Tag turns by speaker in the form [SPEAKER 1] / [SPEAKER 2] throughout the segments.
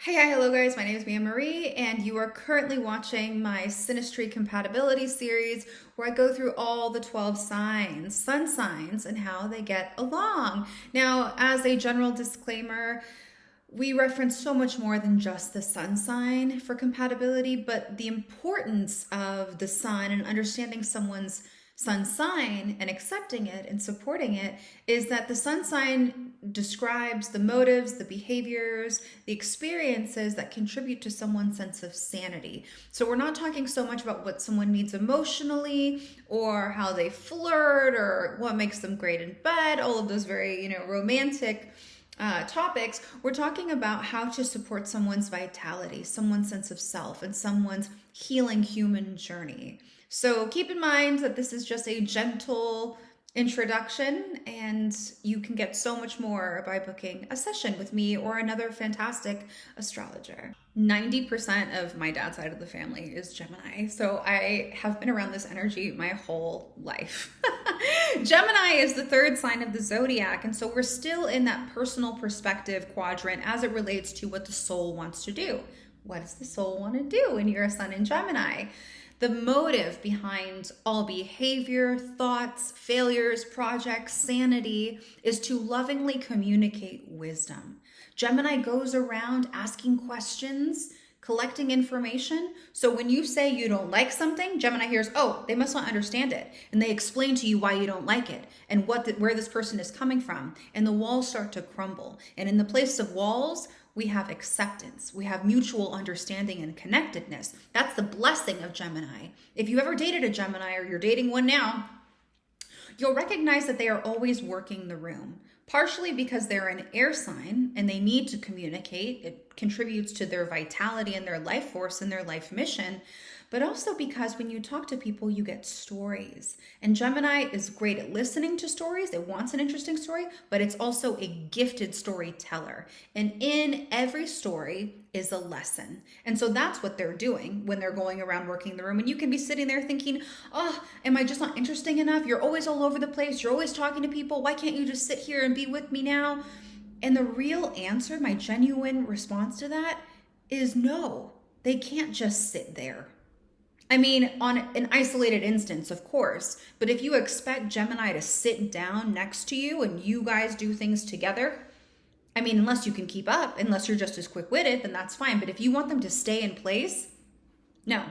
[SPEAKER 1] Hi, hello guys, my name is Mia Marie and you are currently watching my Synastry Compatibility series where I go through all the 12 signs, sun signs, and how they get along. Now, as a general disclaimer, we reference so much more than just the sun sign for compatibility, but the importance of the sun and understanding someone's sun sign and accepting it and supporting it is that the sun sign describes the motives, the behaviors, the experiences that contribute to someone's sense of sanity. So we're not talking so much about what someone needs emotionally or how they flirt or what makes them great in bed, all of those very, romantic topics. We're talking about how to support someone's vitality, someone's sense of self, and someone's healing human journey. So keep in mind that this is just a gentle introduction, and you can get so much more by booking a session with me or another fantastic astrologer. 90% of my dad's side of the family is Gemini, so I have been around this energy my whole life. Gemini is the third sign of the zodiac, and so we're still in that personal perspective quadrant as it relates to what the soul wants to do. What does the soul want to do when you're a sun in Gemini? The motive behind all behavior, thoughts, failures, projects, sanity is to lovingly communicate wisdom. Gemini goes around asking questions, collecting information. So when you say you don't like something, Gemini hears, oh, they must not understand it. And they explain to you why you don't like it and where this person is coming from. And the walls start to crumble. And in the place of walls, we have acceptance. We have mutual understanding and connectedness. That's the blessing of Gemini. If you ever dated a Gemini or you're dating one now, you'll recognize that they are always working the room, partially because they're an air sign and they need to communicate. It contributes to their vitality and their life force and their life mission, but also because when you talk to people, you get stories. And Gemini is great at listening to stories. It wants an interesting story, but it's also a gifted storyteller. And in every story is a lesson. And so that's what they're doing when they're going around working the room. And you can be sitting there thinking, oh, am I just not interesting enough? You're always all over the place. You're always talking to people. Why can't you just sit here and be with me now? And the real answer, my genuine response to that is no, they can't just sit there. I mean, on an isolated instance, of course, but if you expect Gemini to sit down next to you and you guys do things together, I mean, unless you can keep up, unless you're just as quick-witted, then that's fine. But if you want them to stay in place, no,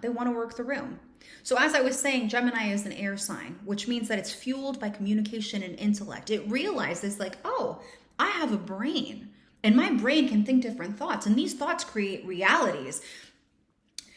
[SPEAKER 1] they want to work the room. So as I was saying, Gemini is an air sign, which means that it's fueled by communication and intellect. It realizes like, oh, I have a brain and my brain can think different thoughts and these thoughts create realities.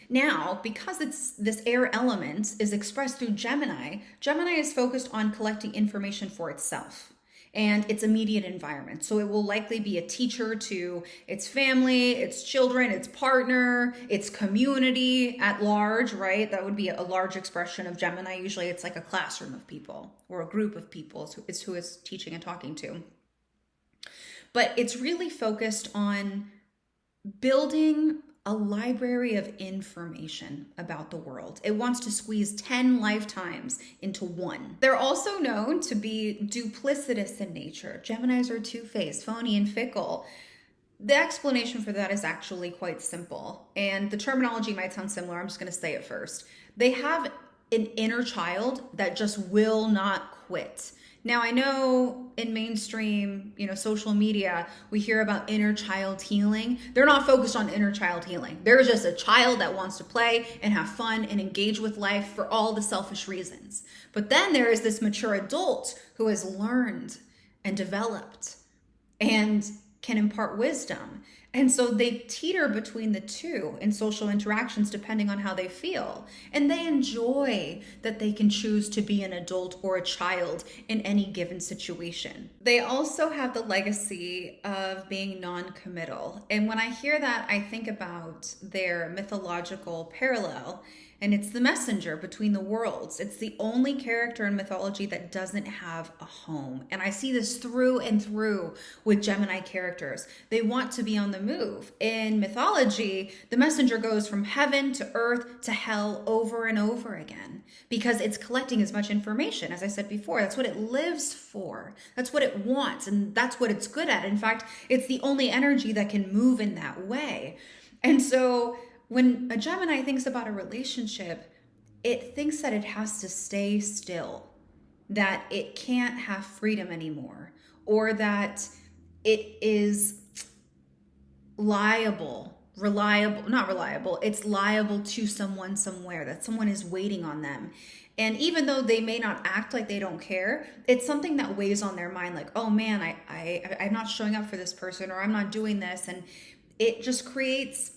[SPEAKER 1] Now, because this air element is expressed through Gemini, Gemini is focused on collecting information for itself and its immediate environment. So it will likely be a teacher to its family, its children, its partner, its community at large, right? That would be a large expression of Gemini. Usually it's like a classroom of people or a group of people is who it's teaching and talking to. But it's really focused on building a library of information about the world. It wants to squeeze 10 lifetimes into one. They're also known to be duplicitous in nature. Geminis are two-faced, phony, and fickle. The explanation for that is actually quite simple, and the terminology might sound similar. I'm just going to say it first. They have an inner child that just will not quit. Now, I know in mainstream, social media, we hear about inner child healing. They're not focused on inner child healing. They're just a child that wants to play and have fun and engage with life for all the selfish reasons. But then there is this mature adult who has learned and developed and can impart wisdom. And so they teeter between the two in social interactions depending on how they feel. And they enjoy that they can choose to be an adult or a child in any given situation. They also have the legacy of being non-committal. And when I hear that, I think about their mythological parallel. and it's the messenger between the worlds. It's the only character in mythology that doesn't have a home. And I see this through and through with Gemini characters. They want to be on the move. In mythology, the messenger goes from heaven to earth to hell over and over again because it's collecting as much information. As I said before, that's what it lives for. That's what it wants, and that's what it's good at. In fact, it's the only energy that can move in that way. And so when a Gemini thinks about a relationship, it thinks that it has to stay still, that it can't have freedom anymore, or that it is it's liable to someone somewhere, that someone is waiting on them. And even though they may not act like they don't care, it's something that weighs on their mind, like, oh man, I'm not showing up for this person, or I'm not doing this. And it just creates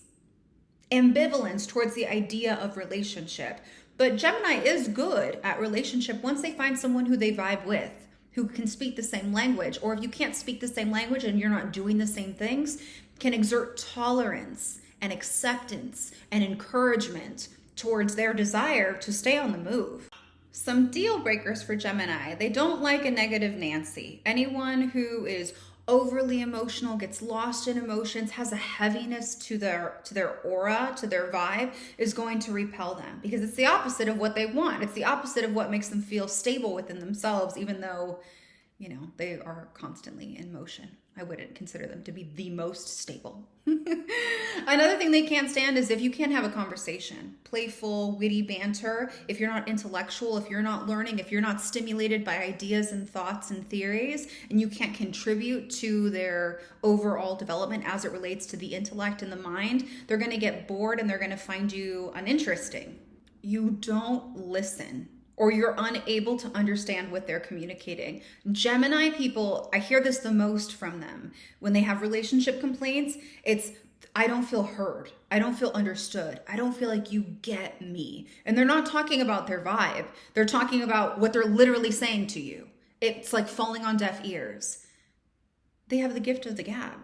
[SPEAKER 1] ambivalence towards the idea of relationship. But Gemini is good at relationship once they find someone who they vibe with, who can speak the same language. Or if you can't speak the same language and you're not doing the same things, can exert tolerance and acceptance and encouragement towards their desire to stay on the move. Some deal breakers for Gemini. They don't like a negative Nancy. Anyone who is overly emotional, gets lost in emotions, has a heaviness to their aura, to their vibe, is going to repel them because it's the opposite of what they want. It's the opposite of what makes them feel stable within themselves, even though, you know, they are constantly in motion. I wouldn't consider them to be the most stable. Another thing they can't stand is if you can't have a conversation, playful, witty banter, if you're not intellectual, if you're not learning, if you're not stimulated by ideas and thoughts and theories, and you can't contribute to their overall development as it relates to the intellect and the mind, they're going to get bored and they're going to find you uninteresting. You don't listen, or you're unable to understand what they're communicating. Gemini people, I hear this the most from them. When they have relationship complaints, it's, I don't feel heard. I don't feel understood. I don't feel like you get me. And they're not talking about their vibe. They're talking about what they're literally saying to you. It's like falling on deaf ears. They have the gift of the gab.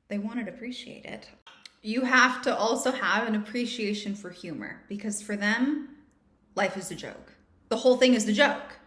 [SPEAKER 1] They want it appreciated. You have to also have an appreciation for humor because for them, life is a joke. The whole thing is the joke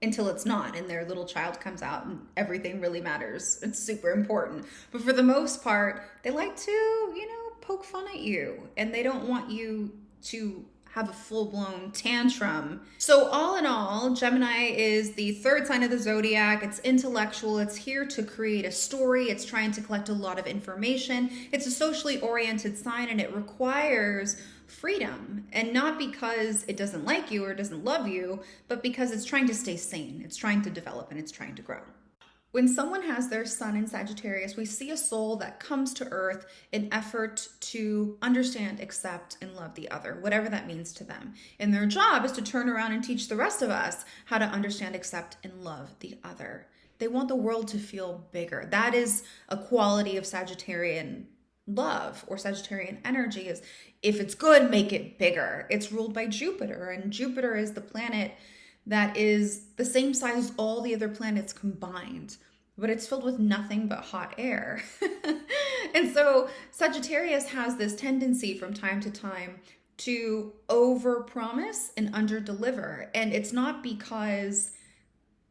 [SPEAKER 1] until it's not, and their little child comes out and everything really matters. It's super important. But for the most part, they like to, poke fun at you, and they don't want you to have a full-blown tantrum. So all in all, Gemini is the third sign of the zodiac. It's intellectual. It's here to create a story. It's trying to collect a lot of information. It's a socially oriented sign, and it requires freedom, and not because it doesn't like you or doesn't love you, but because it's trying to stay sane. It's trying to develop and it's trying to grow. When someone has their sun in Sagittarius, we see a soul that comes to earth in effort to understand, accept, and love the other, whatever that means to them. And their job is to turn around and teach the rest of us how to understand, accept, and love the other. They want the world to feel bigger. That is a quality of Sagittarian love or Sagittarian energy, is if it's good, make it bigger. It's ruled by Jupiter, and Jupiter is the planet that is the same size as all the other planets combined, but it's filled with nothing but hot air. And so Sagittarius has this tendency from time to time to overpromise and underdeliver. And it's not because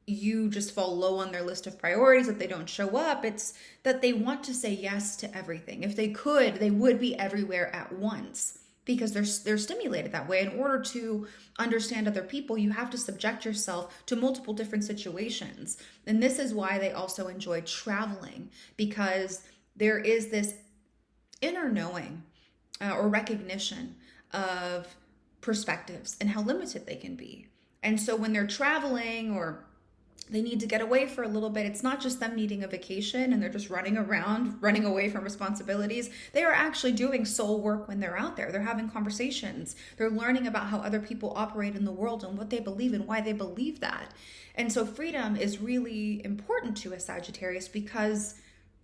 [SPEAKER 1] you just fall low on their list of priorities that they don't show up. It's that they want to say yes to everything. If they could, they would be everywhere at once because they're stimulated that way. In order to understand other people, you have to subject yourself to multiple different situations. And this is why they also enjoy traveling, because there is this inner knowing or recognition of perspectives and how limited they can be. And so when they're traveling or they need to get away for a little bit, it's not just them needing a vacation and they're just running around, running away from responsibilities. They are actually doing soul work when they're out there. They're having conversations. They're learning about how other people operate in the world and what they believe and why they believe that. And so freedom is really important to a Sagittarius because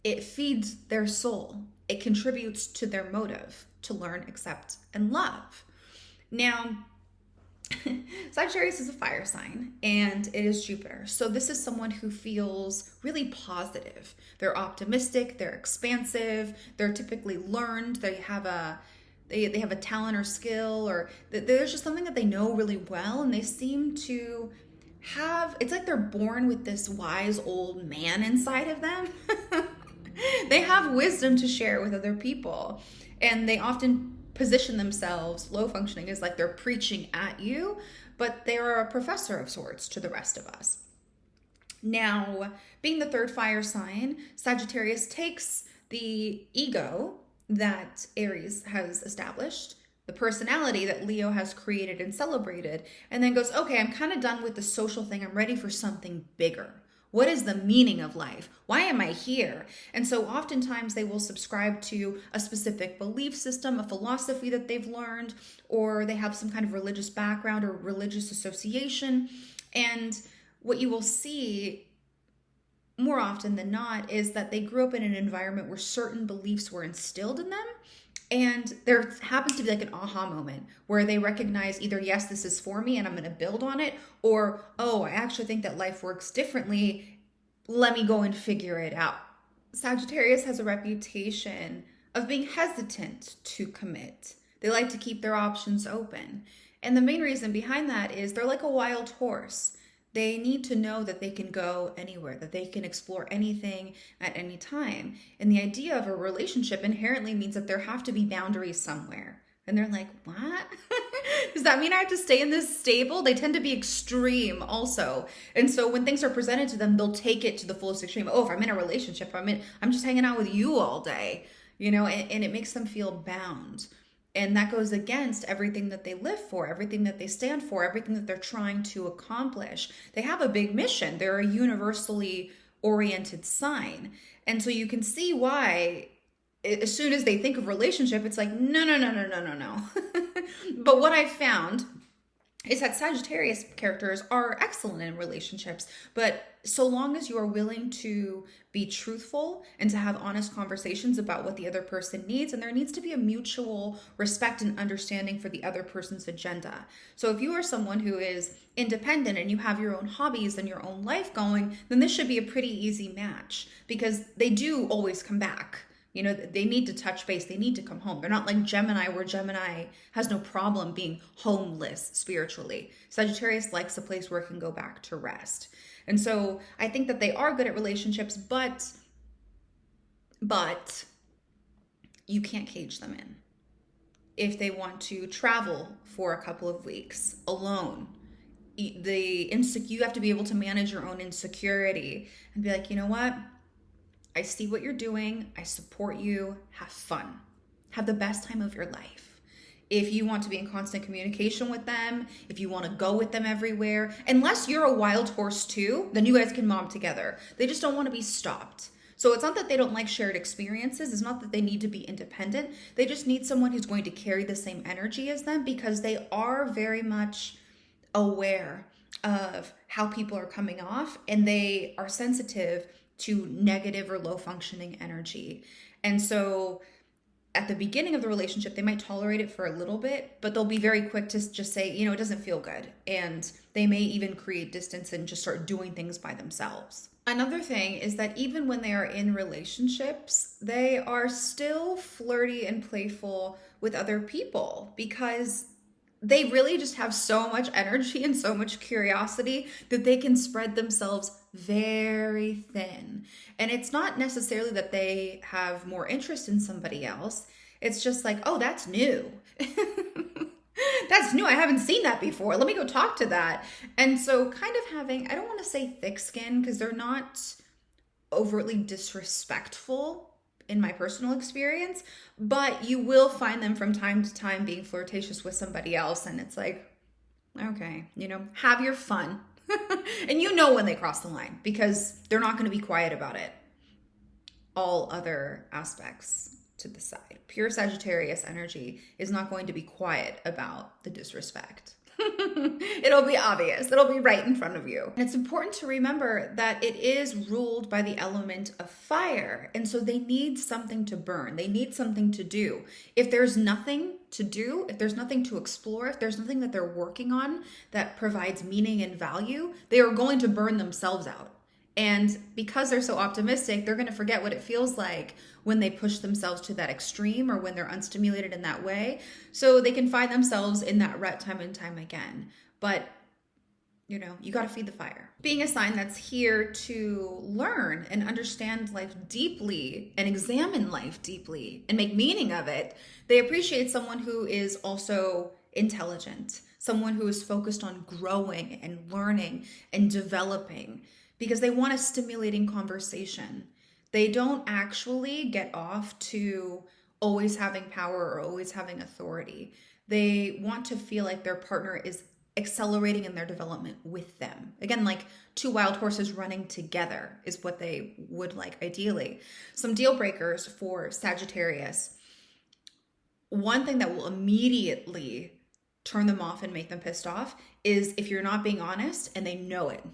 [SPEAKER 1] it feeds their soul. It contributes to their motive to learn, accept, and love. Now, Sagittarius is a fire sign and it is Jupiter. So this is someone who feels really positive. They're optimistic, they're expansive, they're typically learned, they have a they have a talent or skill, or there's just something that they know really well, and they seem to have, it's like they're born with this wise old man inside of them. They have wisdom to share with other people, and they often position themselves, low functioning, as like they're preaching at you, but they're a professor of sorts to the rest of us. Now, being the third fire sign, Sagittarius takes the ego that Aries has established, the personality that Leo has created and celebrated, and then goes, okay, I'm kind of done with the social thing. I'm ready for something bigger. What is the meaning of life? Why am I here? And so oftentimes they will subscribe to a specific belief system, a philosophy that they've learned, or they have some kind of religious background or religious association. And what you will see more often than not is that they grew up in an environment where certain beliefs were instilled in them. And there happens to be like an aha moment where they recognize either, yes, this is for me and I'm going to build on it, or, oh, I actually think that life works differently. Let me go and figure it out. Sagittarius has a reputation of being hesitant to commit. They like to keep their options open. And the main reason behind that is they're like a wild horse. They need to know that they can go anywhere, that they can explore anything at any time. And the idea of a relationship inherently means that there have to be boundaries somewhere. And they're like, what? Does that mean I have to stay in this stable? They tend to be extreme also. And so when things are presented to them, they'll take it to the fullest extreme. Oh, if I'm in a relationship, I'm just hanging out with you all day, and it makes them feel bound. And that goes against everything that they live for, everything that they stand for, everything that they're trying to accomplish. They have a big mission. They're a universally oriented sign. And so you can see why as soon as they think of relationship, it's like, no. But what I found is that Sagittarius characters are excellent in relationships, but so long as you are willing to be truthful and to have honest conversations about what the other person needs, and there needs to be a mutual respect and understanding for the other person's agenda. So if you are someone who is independent and you have your own hobbies and your own life going, then this should be a pretty easy match, because they do always come back. They need to touch base. They need to come home. They're not like Gemini, where Gemini has no problem being homeless spiritually. Sagittarius likes a place where it can go back to rest. And so I think that they are good at relationships, but you can't cage them in. If they want to travel for a couple of weeks alone, you have to be able to manage your own insecurity and be like, you know what? I see what you're doing. I support you. Have fun. Have the best time of your life. If you want to be in constant communication with them, if you want to go with them everywhere, unless you're a wild horse too, then you guys can mob together. They just don't want to be stopped. So it's not that they don't like shared experiences. It's not that they need to be independent. They just need someone who's going to carry the same energy as them, because they are very much aware of how people are coming off, and they are sensitive to negative or low functioning energy. And so at the beginning of the relationship, they might tolerate it for a little bit, but they'll be very quick to just say, it doesn't feel good. And they may even create distance and just start doing things by themselves. Another thing is that even when they are in relationships, they are still flirty and playful with other people, because they really just have so much energy and so much curiosity that they can spread themselves very thin. And it's not necessarily that they have more interest in somebody else. It's just like, oh, that's new. That's new. I haven't seen that before. Let me go talk to that. And so kind of having, I don't want to say thick skin, because they're not overtly disrespectful in my personal experience, but you will find them from time to time being flirtatious with somebody else. And it's like, okay, have your fun. And when they cross the line, because they're not going to be quiet about it. All other aspects to the side. Pure Sagittarius energy is not going to be quiet about the disrespect. It'll be obvious. It'll be right in front of you. And it's important to remember that it is ruled by the element of fire. And so they need something to burn. They need something to do. If there's nothing to do, if there's nothing to explore, if there's nothing that they're working on that provides meaning and value, they are going to burn themselves out. And because they're so optimistic, they're going to forget what it feels like when they push themselves to that extreme or when they're unstimulated in that way. So they can find themselves in that rut time and time again. But you got to feed the fire. Being a sign that's here to learn and understand life deeply and examine life deeply and make meaning of it, they appreciate someone who is also intelligent, someone who is focused on growing and learning and developing, because they want a stimulating conversation. They don't actually get off to always having power or always having authority. They want to feel like their partner is accelerating in their development with them. Again, like two wild horses running together is what they would like ideally. Some deal breakers for Sagittarius. One thing that will immediately turn them off and make them pissed off is if you're not being honest and they know it.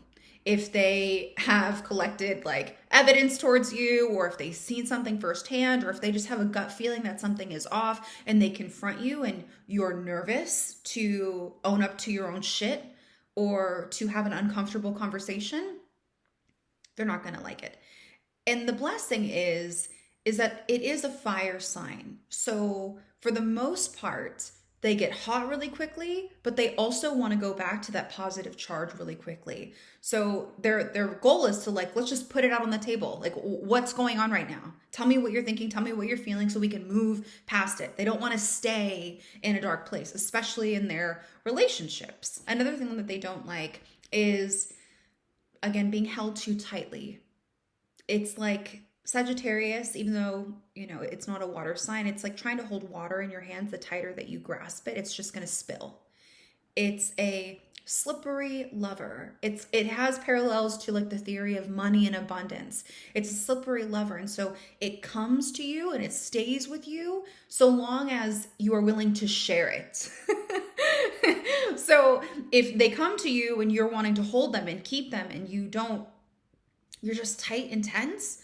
[SPEAKER 1] If they have collected like evidence towards you, or if they've seen something firsthand, or if they just have a gut feeling that something is off and they confront you and you're nervous to own up to your own shit or to have an uncomfortable conversation, they're not going to like it. And the blessing is that it is a fire sign. So for the most part, they get hot really quickly, but they also want to go back to that positive charge really quickly. So their goal is to let's just put it out on the table. Like, what's going on right now? Tell me what you're thinking. Tell me what you're feeling so we can move past it. They don't want to stay in a dark place, especially in their relationships. Another thing that they don't like is, again, being held too tightly. It's like Sagittarius, even though, it's not a water sign, it's like trying to hold water in your hands. The tighter that you grasp it, it's just going to spill. It's a slippery lover. It has parallels to like the theory of money and abundance. It's a slippery lover. And so it comes to you and it stays with you so long as you are willing to share it. So if they come to you and you're wanting to hold them and keep them and you're just tight and tense,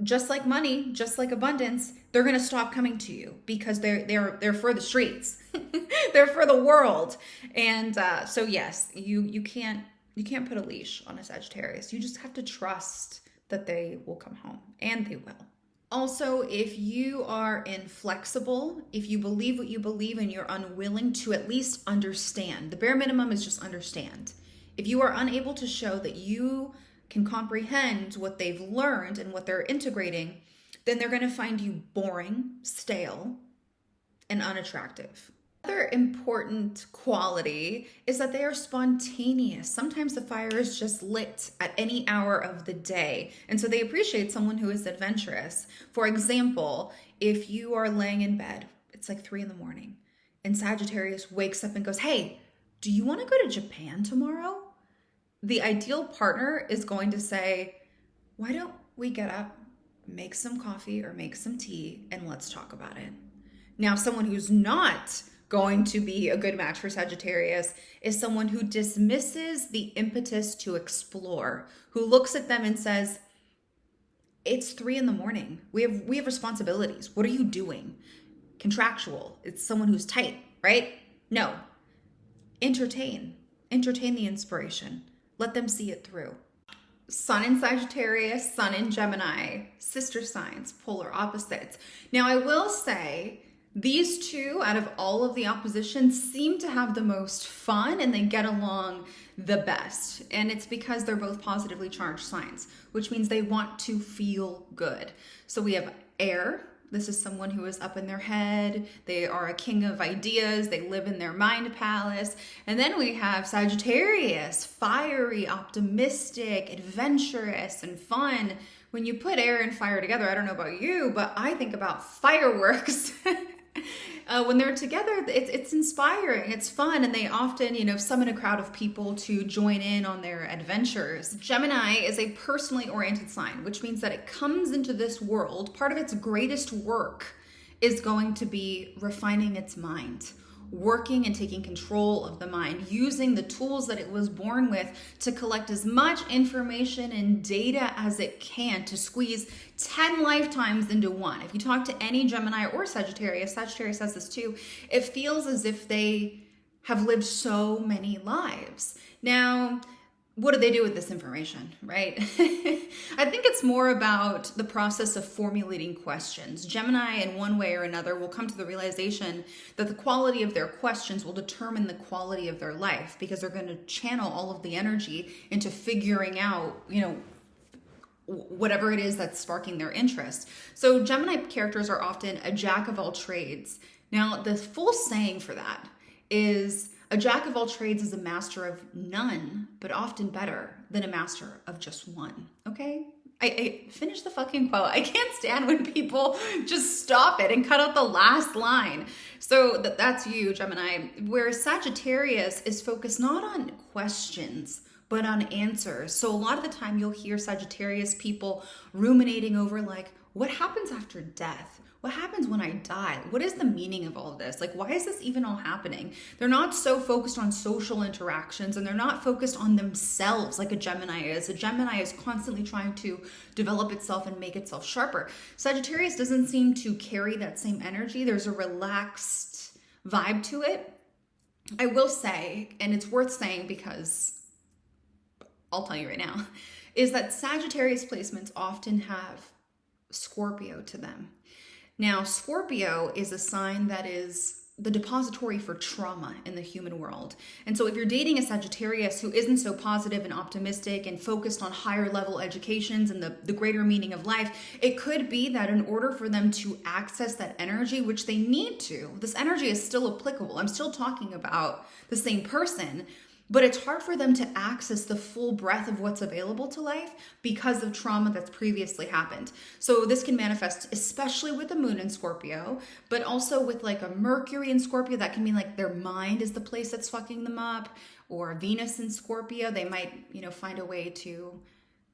[SPEAKER 1] just like money, just like abundance, they're going to stop coming to you because they're for the streets. They're for the world. And so yes, you can't put a leash on a Sagittarius. You just have to trust that they will come home, and they will. Also, if you are inflexible, if you believe what you believe and you're unwilling to at least understand, the bare minimum is just understand. If you are unable to show that you can comprehend what they've learned and what they're integrating, then they're going to find you boring, stale, and unattractive. Another important quality is that they are spontaneous. Sometimes the fire is just lit at any hour of the day, and so they appreciate someone who is adventurous. For example, if you are laying in bed, it's like 3 a.m, and Sagittarius wakes up and goes, "Hey, do you want to go to Japan tomorrow?" The ideal partner is going to say, "Why don't we get up, make some coffee or make some tea, and let's talk about it." Now, someone who's not going to be a good match for Sagittarius is someone who dismisses the impetus to explore, who looks at them and says, "It's 3 a.m. We have responsibilities. What are you doing?" Contractual. It's someone who's tight, right? No. Entertain the inspiration. Let them see it through. Sun in Sagittarius, Sun in Gemini, sister signs, polar opposites. Now, I will say these two, out of all of the oppositions, seem to have the most fun and they get along the best. And it's because they're both positively charged signs, which means they want to feel good. So we have air. This is someone who is up in their head. They are a king of ideas. They live in their mind palace. And then we have Sagittarius, fiery, optimistic, adventurous, and fun. When you put air and fire together, I don't know about you, but I think about fireworks. When they're together, it's inspiring, it's fun, and they often, summon a crowd of people to join in on their adventures. Gemini is a personally oriented sign, which means that it comes into this world. Part of its greatest work is going to be refining its mind, working and taking control of the mind, using the tools that it was born with to collect as much information and data as it can to squeeze 10 lifetimes into one. If you talk to any Gemini or Sagittarius says this too, it feels as if they have lived so many lives. Now, what do they do with this information, right? I think it's more about the process of formulating questions. Gemini, in one way or another, will come to the realization that the quality of their questions will determine the quality of their life, because they're going to channel all of the energy into figuring out, whatever it is that's sparking their interest. So Gemini characters are often a jack of all trades. Now, the full saying for that is, a jack of all trades is a master of none, but often better than a master of just one. Okay? I finished the fucking quote. I can't stand when people just stop it and cut out the last line. So that's you, Gemini. Whereas Sagittarius is focused not on questions, but on answers. So a lot of the time you'll hear Sagittarius people ruminating over like, what happens after death? What happens when I die? What is the meaning of all of this? Like, why is this even all happening? They're not so focused on social interactions, and they're not focused on themselves like a Gemini is. A Gemini is constantly trying to develop itself and make itself sharper. Sagittarius doesn't seem to carry that same energy. There's a relaxed vibe to it. I will say, and it's worth saying because I'll tell you right now, is that Sagittarius placements often have Scorpio to them. Now, Scorpio is a sign that is the depository for trauma in the human world. And so if you're dating a Sagittarius who isn't so positive and optimistic and focused on higher level educations and the greater meaning of life, it could be that in order for them to access that energy, which they need to, this energy is still applicable. I'm still talking about the same person, but it's hard for them to access the full breadth of what's available to life because of trauma that's previously happened. So this can manifest especially with the moon in Scorpio, but also with like a Mercury in Scorpio. That can mean like their mind is the place that's fucking them up, or Venus in Scorpio. They might, find a way to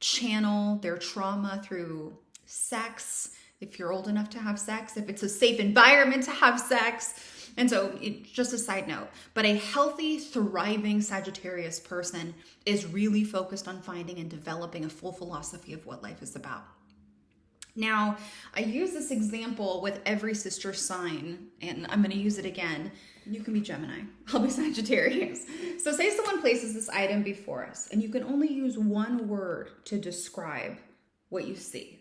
[SPEAKER 1] channel their trauma through sex, if you're old enough to have sex, if it's a safe environment to have sex. And so just a side note, but a healthy, thriving Sagittarius person is really focused on finding and developing a full philosophy of what life is about. Now, I use this example with every sister sign, and I'm going to use it again. You can be Gemini. I'll be Sagittarius. So say someone places this item before us, and you can only use one word to describe what you see.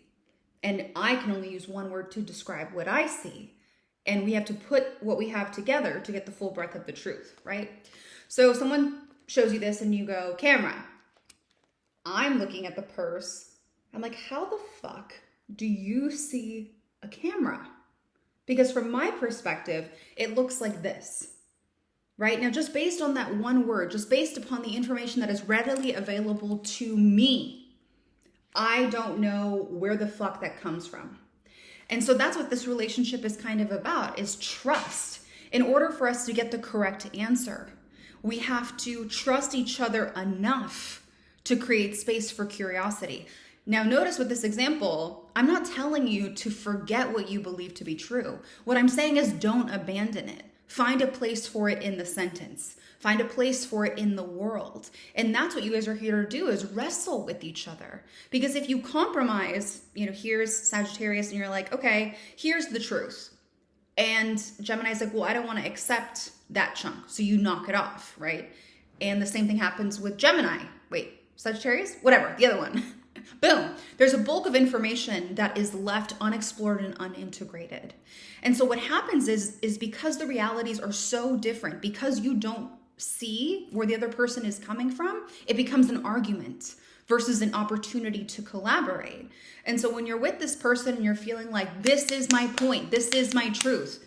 [SPEAKER 1] And I can only use one word to describe what I see. And we have to put what we have together to get the full breadth of the truth, right? So someone shows you this and you go, camera. I'm looking at the purse. I'm like, how the fuck do you see a camera? Because from my perspective, it looks like this, right? Now, just based on that one word, just based upon the information that is readily available to me, I don't know where the fuck that comes from. And so that's what this relationship is kind of about, is trust. In order for us to get the correct answer, we have to trust each other enough to create space for curiosity. Now, notice with this example, I'm not telling you to forget what you believe to be true. What I'm saying is don't abandon it. Find a place for it in the sentence. Find a place for it in the world. And that's what you guys are here to do, is wrestle with each other. Because if you compromise, here's Sagittarius and you're like, okay, here's the truth. And Gemini's like, well, I don't want to accept that chunk. So you knock it off, right? And the same thing happens with Gemini. Wait, Sagittarius? Whatever, the other one. Boom. There's a bulk of information that is left unexplored and unintegrated. And so what happens is because the realities are so different, because you don't see where the other person is coming from, it becomes an argument versus an opportunity to collaborate. And so when you're with this person and you're feeling like, this is my point, this is my truth,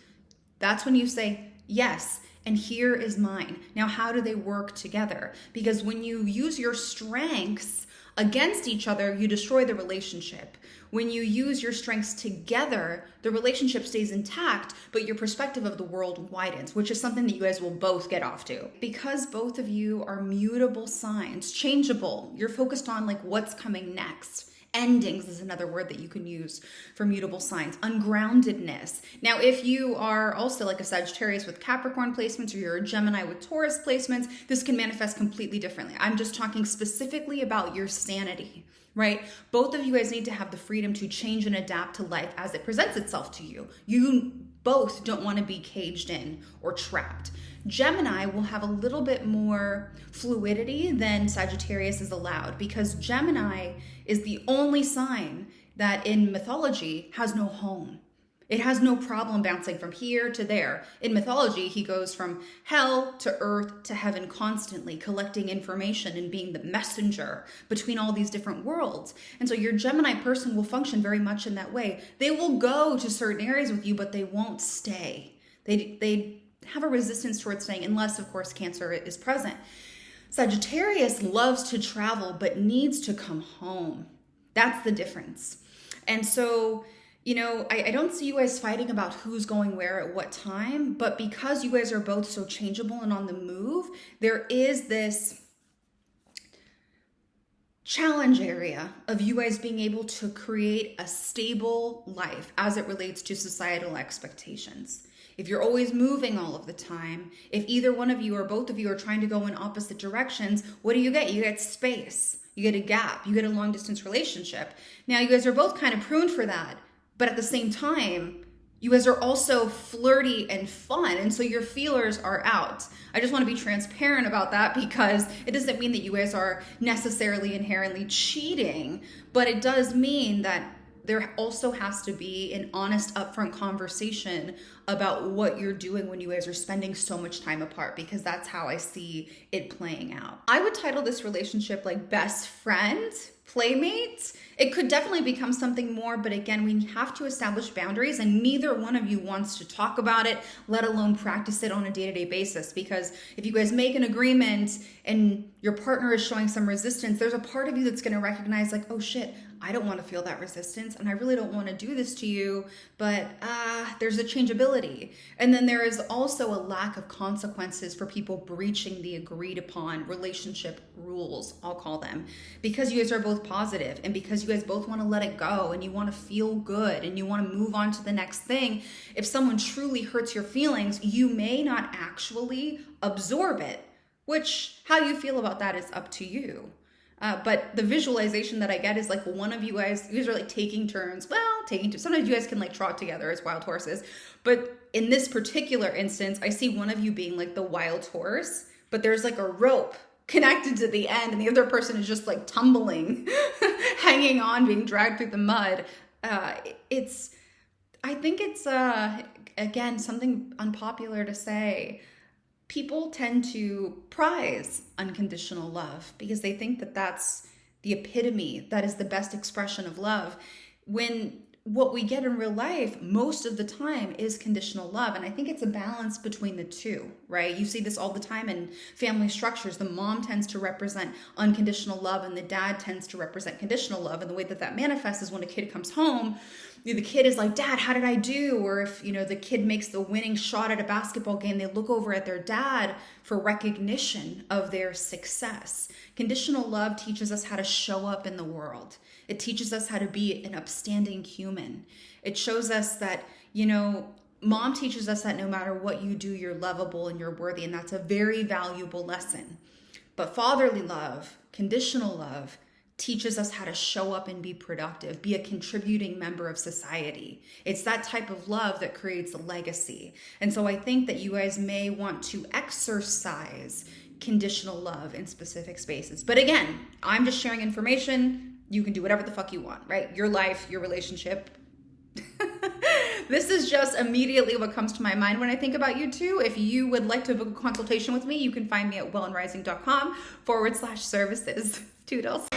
[SPEAKER 1] that's when you say, yes, and here is mine. Now, how do they work together? Because when you use your strengths against each other, you destroy the relationship. When you use your strengths together, the relationship stays intact, but your perspective of the world widens, which is something that you guys will both get off to. Because both of you are mutable signs, changeable, you're focused on like what's coming next. Endings is another word that you can use for mutable signs. Ungroundedness. Now, if you are also like a Sagittarius with Capricorn placements, or you're a Gemini with Taurus placements, this can manifest completely differently. I'm just talking specifically about your sanity, right? Both of you guys need to have the freedom to change and adapt to life as it presents itself to you. You both don't want to be caged in or trapped. Gemini will have a little bit more fluidity than Sagittarius is allowed, because Gemini is the only sign that in mythology has no home. It has no problem bouncing from here to there. In mythology, he goes from hell to earth to heaven constantly, collecting information and being the messenger between all these different worlds. And so your Gemini person will function very much in that way. They will go to certain areas with you, but they won't stay. They have a resistance towards staying, unless, of course, Cancer is present. Sagittarius loves to travel, but needs to come home. That's the difference. And so, I don't see you guys fighting about who's going where at what time, but because you guys are both so changeable and on the move, there is this challenge area of you guys being able to create a stable life as it relates to societal expectations. If you're always moving all of the time, if either one of you or both of you are trying to go in opposite directions, what do you get? You get space, you get a gap, you get a long distance relationship. Now you guys are both kind of pruned for that. But at the same time, you guys are also flirty and fun. And so your feelers are out. I just want to be transparent about that, because it doesn't mean that you guys are necessarily inherently cheating, but it does mean that there also has to be an honest, upfront conversation about what you're doing when you guys are spending so much time apart, because that's how I see it playing out. I would title this relationship like best friend, playmate. It could definitely become something more, but again, we have to establish boundaries, and neither one of you wants to talk about it, let alone practice it on a day-to-day basis. Because if you guys make an agreement and your partner is showing some resistance, there's a part of you that's going to recognize like, oh shit, I don't want to feel that resistance, and I really don't want to do this to you, but there's a changeability. And then there is also a lack of consequences for people breaching the agreed upon relationship rules, I'll call them, because you guys are both positive, and because you guys both want to let it go, and you want to feel good, and you want to move on to the next thing. If someone truly hurts your feelings, you may not actually absorb it, which how you feel about that is up to you. But the visualization that I get is like one of you guys are like taking turns. Sometimes you guys can like trot together as wild horses. But in this particular instance, I see one of you being like the wild horse, but there's like a rope connected to the end, and the other person is just like tumbling, hanging on, being dragged through the mud. I think it's, again, something unpopular to say. People tend to prize unconditional love because they think that that's the epitome, that is the best expression of love, when what we get in real life most of the time is conditional love. And I think it's a balance between the two, right? You see this all the time in family structures. The mom tends to represent unconditional love and the dad tends to represent conditional love. And the way that that manifests is when a kid comes home, the kid is like, Dad, how did I do? Or if, the kid makes the winning shot at a basketball game, they look over at their dad for recognition of their success. Conditional love teaches us how to show up in the world. It teaches us how to be an upstanding human. It shows us that, mom teaches us that no matter what you do, you're lovable and you're worthy. And that's a very valuable lesson. But fatherly love, conditional love, teaches us how to show up and be productive, be a contributing member of society. It's that type of love that creates a legacy. And so I think that you guys may want to exercise conditional love in specific spaces. But again, I'm just sharing information. You can do whatever the fuck you want, right? Your life, your relationship. This is just immediately what comes to my mind when I think about you two. If you would like to book a consultation with me, you can find me at wellandrising.com/services. Toodles.